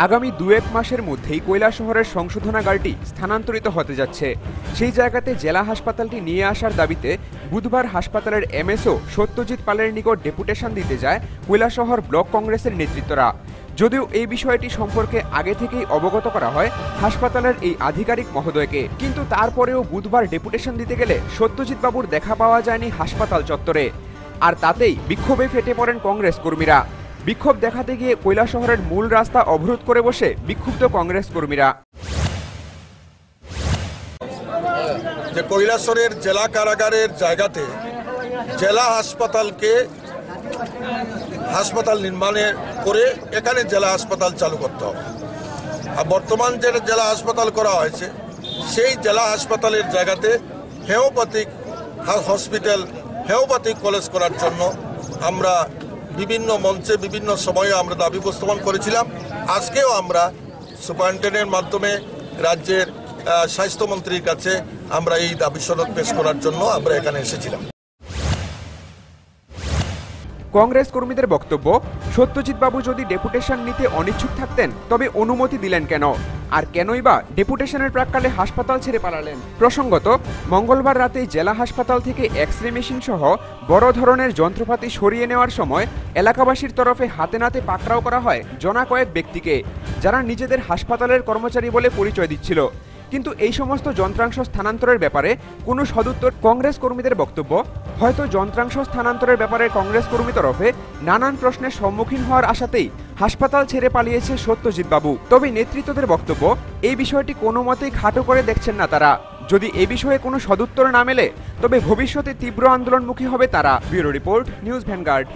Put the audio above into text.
আগামী 2-1 মাসের মধ্যেই কৈলাসহরের সংশোধনাগারটি স্থানান্তরিত হতে যাচ্ছে। সেই জায়গাতে জেলা হাসপাতালটি নিয়ে আসার দাবিতে বুধবার হাসপাতালের এমএসও সত্যজিৎ পালের নিকট ডেপুটেশন দিতে যায় কৈলাসহর ব্লক কংগ্রেসের নেতৃত্বরা। যদিও এই বিষয়টি সম্পর্কে আগে থেকেই অবগত করা হয় হাসপাতালের এই আধিকারিক মহোদয়কে, কিন্তু তারপরেও বুধবার ডেপুটেশন দিতে গেলে সত্যজিৎ বাবুর দেখা পাওয়া যায়নি হাসপাতাল চত্বরে। আর তাতেই বিক্ষোভে ফেটে পড়েন কংগ্রেস কর্মীরা। বিক্ষোভ দেখাতে গিয়ে কৈলাসহরের মূল রাস্তা অবরোধ করে বসে বিক্ষুব্ধ কংগ্রেস কর্মীরা। যে কৈলাসহরের জেলা কারাগারের জায়গাতে জেলা হাসপাতালকে হাসপাতাল নির্মাণে করে এখানে জেলা হাসপাতাল চালু করতে হবে। আর বর্তমান যে জেলা হাসপাতাল করা হয়েছে সেই জেলা হাসপাতালের জায়গাতে হোমিওপ্যাথিক হসপিটাল, হোমিওপ্যাথিক কলেজ করার জন্য আমরা বিভিন্ন মঞ্চে বিভিন্ন সময়ে আমরা দাবি উপস্থাপন করেছিলাম। আজকেও আমরা সুপারিনটেন্ডেন্টের মাধ্যমে রাজ্যের স্বাস্থ্যমন্ত্রীর কাছে আমরা এই দাবি সনদ পেশ করার জন্য আমরা এখানে এসেছিলাম। কংগ্রেস কর্মীদের বক্তব্য, সত্যজিৎ বাবু যদি ডেপুটেশন নিতে অনিচ্ছুক থাকতেন তবে অনুমতি দিলেন কেন, আর কেনই বা ডেপুটেশনের প্রাক্কালে হাসপাতাল ছেড়ে পালালেন। প্রসঙ্গত, মঙ্গলবার রাতেই জেলা হাসপাতাল থেকে এক্স-রে মেশিন সহ বড় ধরনের যন্ত্রপাতি সরিয়ে নেওয়ার সময় এলাকাবাসীর তরফে হাতে নাতে পাকড়াও করা হয় জনা কয়েক ব্যক্তিকে, যারা নিজেদের হাসপাতালের কর্মচারী বলে পরিচয় দিচ্ছিল। কিন্তু এই সমস্ত যন্ত্রাংশ স্থানান্তরের ব্যাপারে কোনো সদুত্তর কংগ্রেস কর্মীদের বক্তব্য, হয়তো যন্ত্রাংশ স্থানান্তরের ব্যাপারে কংগ্রেস কর্মী তরফে নানান প্রশ্নের সম্মুখীন হওয়ার আশাতেই হাসপাতাল ছেড়ে পালিয়েছে সত্যজিৎ বাবু। তবে নেতৃত্বদের বক্তব্য, এই বিষয়টি কোনো মতেই খাটো করে দেখছেন না তারা। যদি এ বিষয়ে কোনো সদুত্তর না মেলে তবে ভবিষ্যতে তীব্র আন্দোলনমুখী হবে তারা। Bureau report, news vanguard.